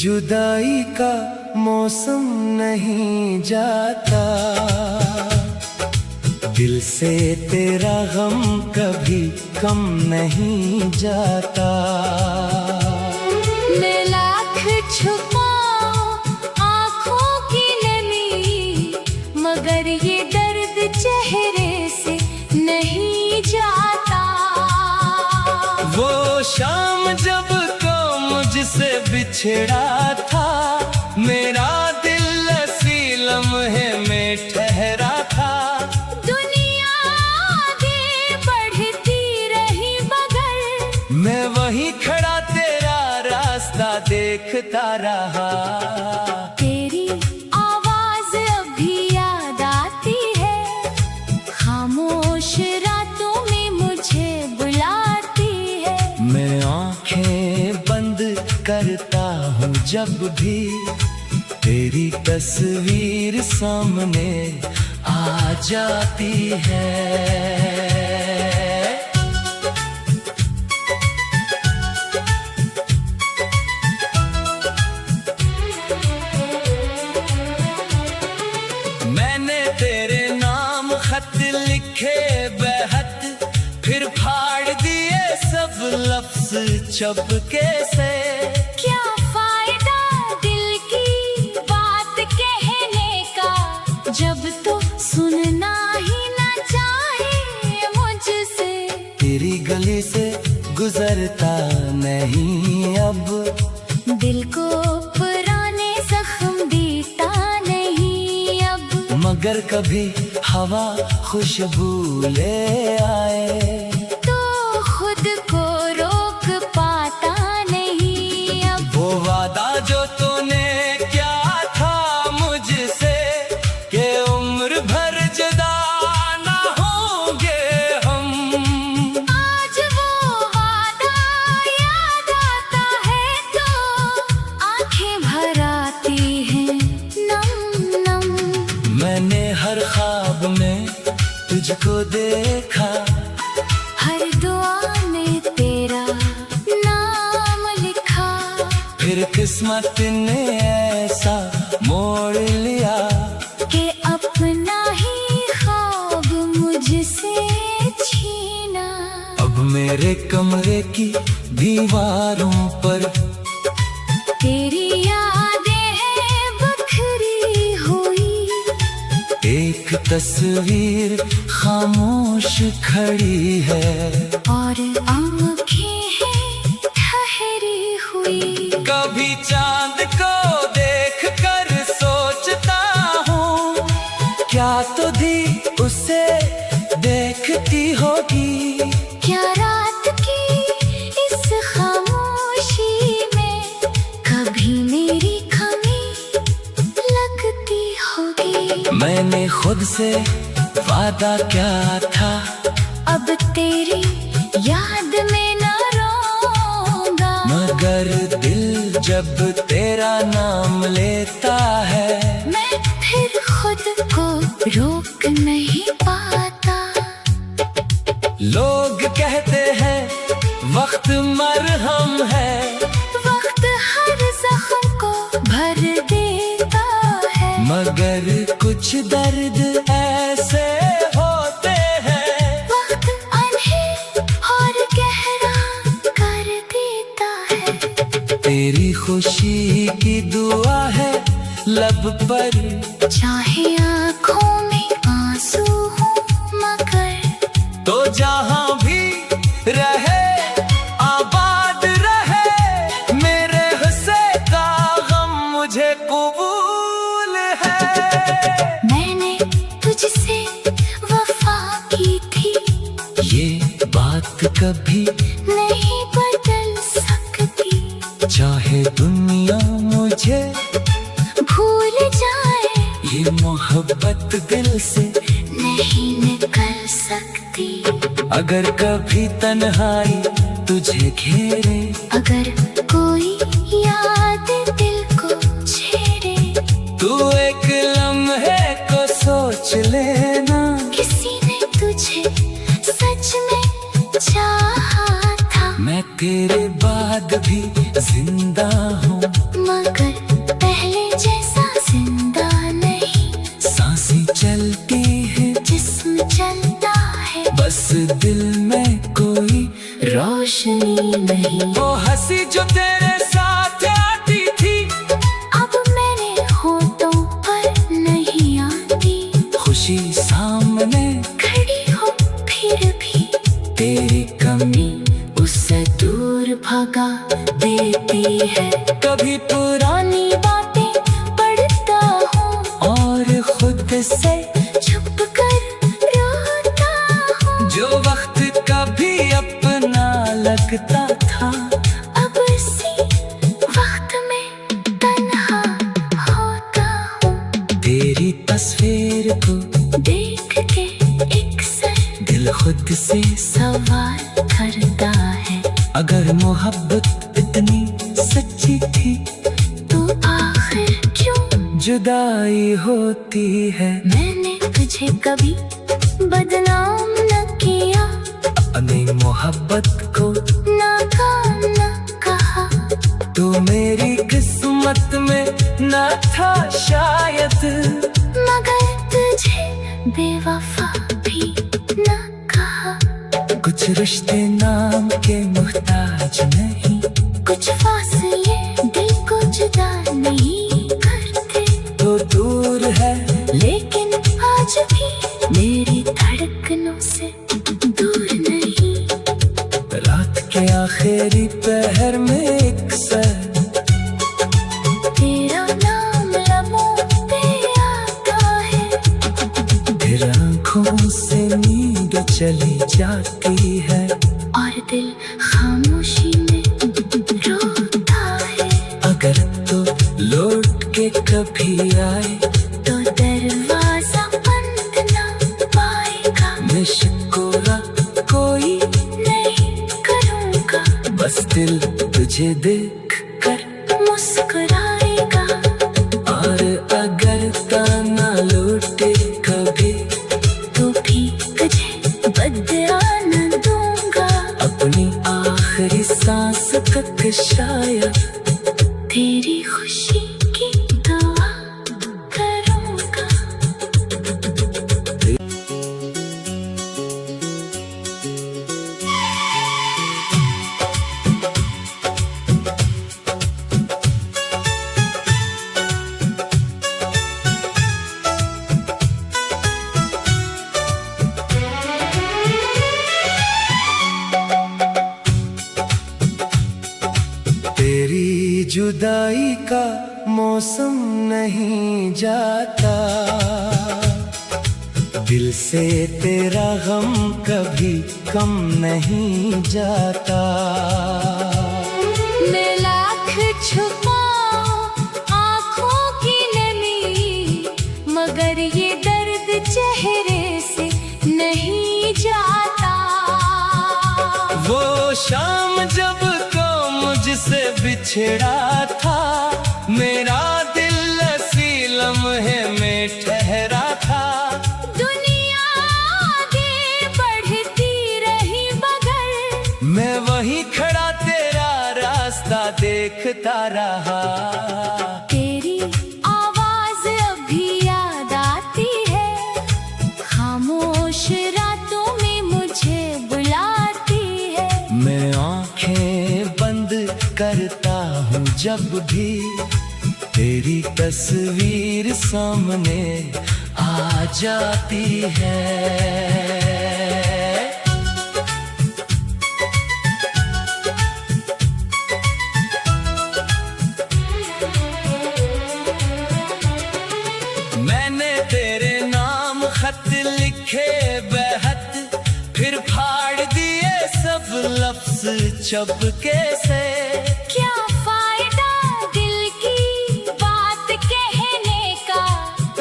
जुदाई का मौसम नहीं जाता, दिल से तेरा गम कभी कम नहीं जाता। मैं लाख छुपाऊं आँखों की नमी, मगर ये दर्द चेहरे से नहीं जाता। वो शाम जब तो मुझसे बिछड़ा था, मेरा दिल ऐसी लम्हे में ठहरा था। दुनिया आगे बढ़ती रही मगर मैं वहीं खड़ा तेरा रास्ता देखता रहा। तेरी आवाज अभी याद आती है, खामोश रातों में मुझे बुलाती है। मैं आंखें बंद करता हूँ जब भी तेरी तस्वीर सामने आ जाती है। मैंने तेरे नाम खत लिखे बेहद, फिर फाड़ दिए सब लफ्ज चपके से। क्या फायदा दिल की बात कहने का, जब तो सुनना ही ना चाहे मुझसे। तेरी गली से गुजरता नहीं अब, दिल को पुराने जख्म देता नहीं अब। मगर कभी हवा खुशबू ले आए तो खुद को रोक पाता नहीं अब। वो वादा जो तूने क्या था मुझसे, कि उम्र भर जुदा ना होंगे हम। आज वो वादा याद आता है तो आंखें भर आती हैं नम नम। मैंने हर ख्वाब में तुझको देखा, हर दुआ में तेरा नाम लिखा। फिर किस्मत ने ऐसा मोड़ लिया कि अपना ही ख्वाब मुझसे छीना। अब मेरे कमरे की दीवारों पर तेरी यादें हैं बिखरी हुई, एक तस्वीर खामोश खड़ी है और आँखें हैं ठहरी हुई। कभी चांद को देख कर सोचता हूँ, क्या तो दी उसे देखती होगी। क्या रात की इस खामोशी में कभी मेरी कमी लगती होगी। मैंने खुद से वादा क्या था, अब तेरी याद में न रोऊंगा। मगर दिल जब तेरा नाम लेता है, मैं फिर खुद को रोक नहीं पाता। लोग कहते हैं वक्त मरहम है, वक्त हर जख्म को भर देता है। मगर कुछ दर्द ऐसे होते हैं, वक्त अनहेर और गहरा कर देता है। तेरी खुशी की दुआ है लब पर, चाहे आँखों में आंसू हो मगर तो जहां भी रहे आबाद रहे। मेरे हिस्से का गम मुझे कबूल है। मैंने तुझसे वफा की थी, ये बात कभी नहीं बदल सकती। चाहे दुनिया मुझे भूल जाए, ये मोहब्बत दिल से नहीं निकल सकती। अगर कभी तन्हाई तुझे घेरे, अगर कोई याद दिल को छेड़े, तू एक लम्हे को सोच लेना। किसी ने तुझे सच में चाहा था, मैं तेरे बाद भी जिंदा हूँ। मगर जलता है, बस दिल में कोई रोशनी नहीं। वो हंसी जो तेरे साथ आती थी, अब मेरे होठों पर नहीं आती। खुशी सामने खड़ी हो फिर भी तेरी कमी उससे दूर भगा देती है। कभी पुरानी पुरानी बातें पढ़ता हूँ और खुद से छुप कर रोता हूँ। जो वक्त कभी अपना लगता था, अब इसी वक्त में तन्हा होता हूँ। तेरी तस्वीर को देख के एक सर दिल खुद से सवाल करता है, अगर मोहब्बत इतनी सच्ची थी तो आखिर क्यों जुदाई होती है। मैंने तुझे कभी बदनाम न किया, अपनी मोहब्बत को नाकाम न कहा। तो मेरी किस्मत में न था शायद, मगर तुझे बेवफा भी न कहा। कुछ रिश्ते नाम के मुहताज नहीं, कुछ फासले दिल को जुदा नहीं करते, तो दूर है लेकिन आज भी मेरी धड़कनों से दूर नहीं। रात के आखिरी पहर में एक सर तेरा नाम लबों पे आता है, फिर आँखों से नींद चली जाती है। और दिल खामोशी में रोता है। अगर तो लौट के कभी आए, तो दरवाजा बंद न पाएगा, मैं शिकोरा कोई नहीं करूँगा। बस दिल तुझे देख कर मुस्कुराएगा, और अगर ताना लौटे कभी, तो भी तुझे बदला न दूंगा। अपनी आखिरी सांस तक शायद तेरी खुशी की दुआ करूँगा। तेरी जुदाई का मौसम नहीं जाता, दिल से तेरा गम कभी कम नहीं जाता। मैं लाख छुपाऊं आँखों की नमी, मगर ये दर्द चेहरे से नहीं जाता। वो शाम जब तो मुझसे बिछड़ा था, मेरा दिल ऐसी लम्हे में ठहरा था। दुनिया आगे बढ़ती रही मगर मैं वहीं खड़ा तेरा रास्ता देखता रहा। तेरी आवाज अभी याद आती है, खामोश रातों में मुझे बुलाती है। मैं आंखें बंद करता हूँ जब भी तेरी तस्वीर सामने आ जाती है। मैंने तेरे नाम खत लिखे बेहद, फिर फाड़ दिए सब लफ्ज चपके से। क्या फायदा दिल की बात कहने का,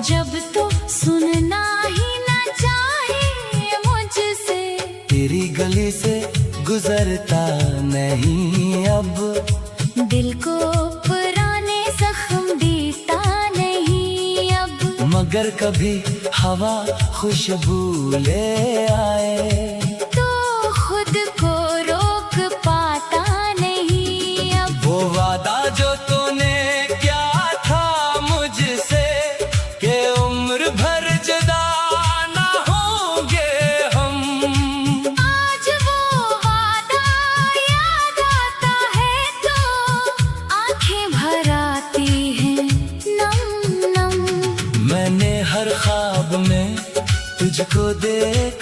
जब तो सुनना ही न चाहे मुझसे। तेरी गली से गुजरता नहीं अब, दिल को पुराने जख्म देता नहीं अब। मगर कभी हवा खुशबू ले आए, तो खुद को रोक पाता नहीं अब। वो वादा जो तूने क्या था मुझसे, कि उम्र भर जुदा ना होंगे।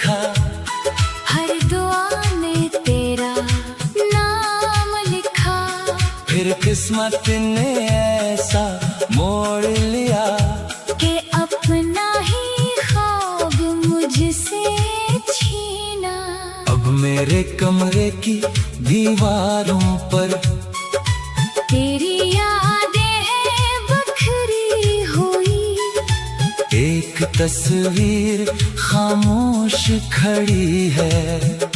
लिखा, हर दुआ में तेरा नाम लिखा। फिर किस्मत ने ऐसा मोड़ लिया कि अपना ही ख्वाब मुझसे छीना। अब मेरे कमरे की दीवारों पर तेरी यादें हैं बिखरी हुई। एक तस्वीर खामोश खड़ी है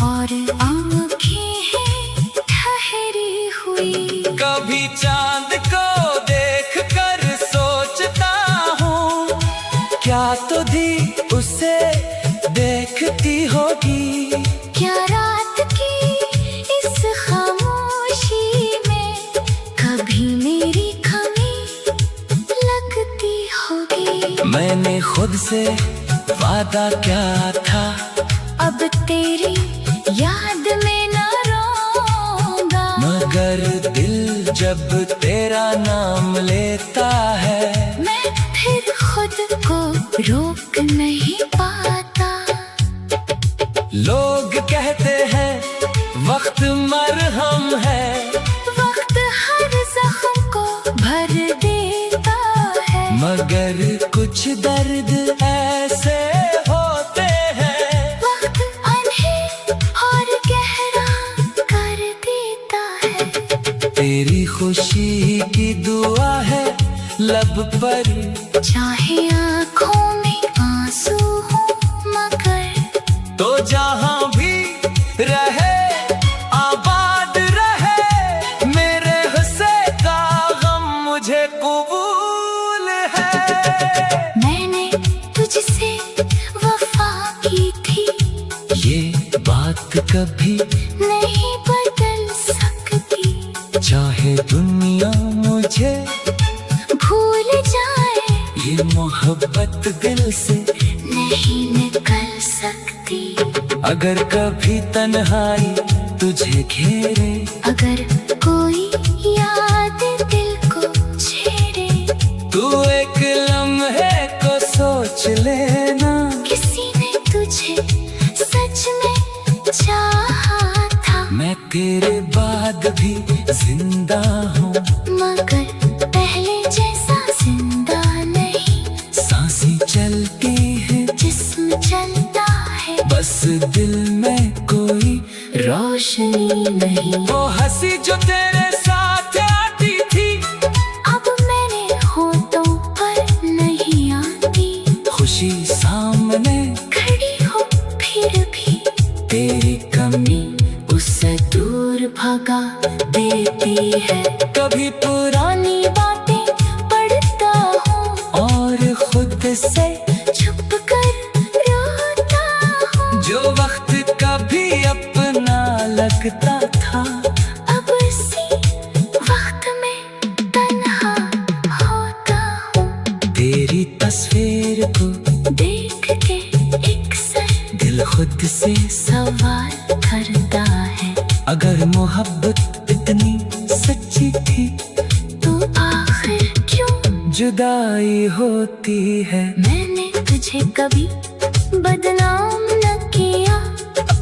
और आँखें हैं ठहरी हुई। कभी चांद को देख कर सोचता हूँ, क्या तो दी उसे देखती होगी। क्या रात की इस खामोशी में कभी मेरी कमी लगती होगी। मैंने खुद से वादा क्या था, अब तेरी याद में न रोऊंगा। मगर दिल जब तेरा नाम लेता है, मैं फिर खुद को रोक नहीं पाता। लोग कहते हैं वक्त मरहम है, वक्त हर जख्म को भर देता है। मगर कुछ दर्द ऐसे होते हैं, वक्त उन्हें और गहरा कर देता है। तेरी खुशी की दुआ है लब पर, चाहे आँखों में आंसू हो मगर तो जहाँ भी रहे आबाद रहे। मेरे हिस्से का गम मुझे कबूल है। मैंने तुझसे वफा की थी, ये बात कभी नहीं बदल सकती। चाहे दुनिया मुझे भूल जाए, ये मोहब्बत दिल से नहीं निकल सकती। अगर कभी तन्हाई तुझे घेरे, अगर कोई याद दिल को छेड़े, तू एक लम्हे को सोच लेना। किसी ने तुझे सच में चाहा था। मैं तेरे बाद भी जिंदा हूँ, मगर पहले जैसा जिंदा नहीं। सांसें चलती है, जिस्म चलता है, बस दिल में कोई रोशनी नहीं। वो हंसी जो तेरे साथ आती थी, अब मेरे होठों पर नहीं आती। खुशी सामने खड़ी हो फिर भी तेरी कमी उससे दूर भगा देती है। कभी पुरानी बातें पढ़ता हूँ और खुद से छुप कर रोता हूँ। जो वक्त कभी अपना लगता था, अब इसी वक्त में तन्हा होता हूँ। तेरी तस्वीर को देख के एक सर दिल खुद से सवाल करता है। अगर मोहब्बत इतनी सच्ची थी, तो आखिर क्यों जुदाई होती है। मैंने तुझे कभी बदनाम न किया,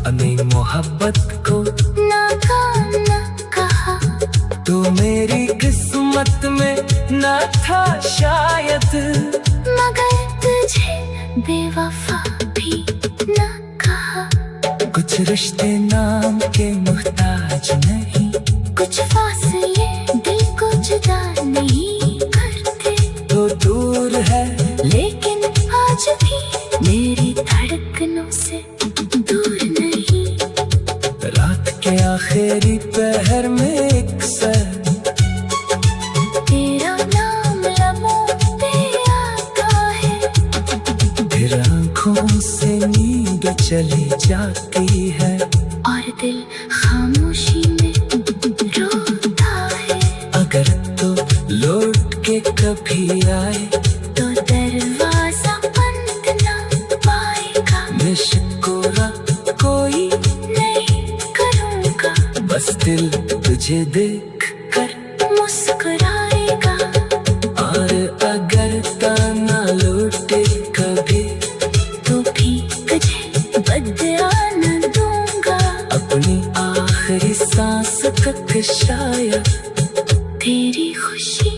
अपनी मोहब्बत को नाकाम न कहा। तो मेरी किस्मत में न था शायद, मगर तुझे बेवफा भी न कहा। कुछ रिश्ते नाम के मुहताज नहीं, कुछ फासले दिल को जुदा नहीं करते। तो दूर है लेकिन आज भी मेरी धड़कनों से दूर नहीं। रात के आखिरी पहर में एक सर तेरा नाम लबों पे आता है। फिर आँखों से नींद चली जाती है, और दिल खामोशी में रोता है। अगर तो लौट के कभी आए, तो दरवाजा बंद न पाएगा। मैं शिकोरा कोई नहीं करूँगा, बस दिल तुझे देख कर मुस्कुराएगा। और अगर ताना लौटे कभी, तो भी तुझे बदल तक शायद तेरी खुशी